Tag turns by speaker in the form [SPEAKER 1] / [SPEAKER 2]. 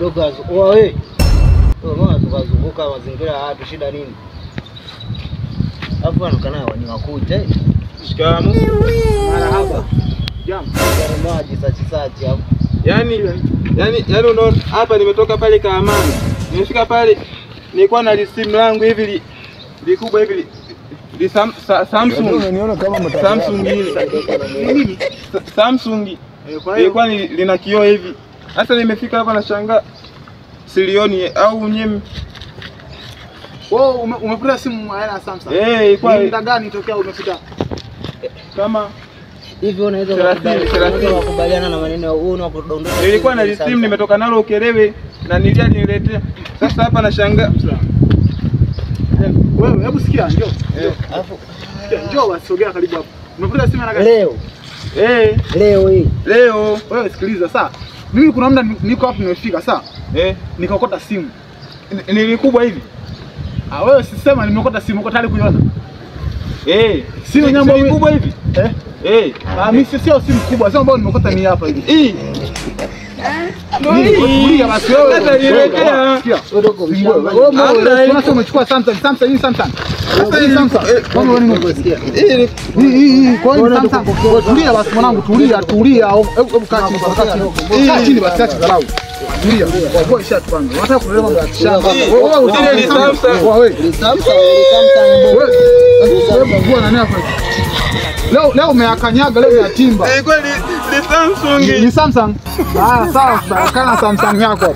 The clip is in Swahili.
[SPEAKER 1] Kudoka wewe. Wewe unazunguka mazingira ya watu, shida nini? Hapo anakana ni wakuja.
[SPEAKER 2] Shikamoo.
[SPEAKER 1] Marahaba. Jambo. Maji sachi hapo.
[SPEAKER 2] Yaani unaona hapa nimetoka pale Kaamani. Nimefika pale nilikuwa na simu langu hivi likubwa hivi Samsung.
[SPEAKER 3] Unaniona kama mtaka.
[SPEAKER 2] Samsung ile. Samsung. Ilikuwa lina kioo hivi. Sasa nimefika hapa na shangaa silioni au nyemi.
[SPEAKER 3] Wewe umepata simu aina ya Samsung?
[SPEAKER 2] Ilikuwa
[SPEAKER 3] muda gani tokea umefika?
[SPEAKER 2] Kama
[SPEAKER 1] hivi unaweza kukubaliana na maneno wewe unapodondoka.
[SPEAKER 2] Nilikuwa na simu nimetoka nalo Ukerewe na niletea. Sasa hapa na shangaa.
[SPEAKER 3] Wewe hebu sikia njoo. Alafu njoo wasogea karibu hapo. Umepata simu aina gani?
[SPEAKER 1] Leo. Leo hii.
[SPEAKER 2] Leo.
[SPEAKER 3] Wewe sikiliza sasa. Mimi kuna muda niko hapo nimefika sasa. Nikaokota simu.
[SPEAKER 2] Ni kubwa hivi.
[SPEAKER 3] Wewe sisema nimeokota simu, uko tayari kuiona?
[SPEAKER 2] Simu nyambo kubwa hivi.
[SPEAKER 3] Mimi sio simu kubwa, sio ambayo nimeokota ni hapa hivi. Tulia basi wewe.
[SPEAKER 2] Hata nielekea.
[SPEAKER 3] Wewe unasema umechukua Samsung. Sasa hii Samsung. Kama wewe unasikia. Kwa hiyo Samsung. Tulia basi mwanangu, tulia. Hebu kaa chini. Kaa chini basi acha dharau. Tulia. Kwa shati kwanza. Unataka kuleta mambo ya shamba. Wewe usile ni Samsung. Wewe ni Samsung. Wewe bwana nani hapa? Leo umeakanyaga, leo umeatimba.
[SPEAKER 2] Kweli ni Samsung.
[SPEAKER 3] Ni Samsung. Sawa, kana Samsung yako hapo.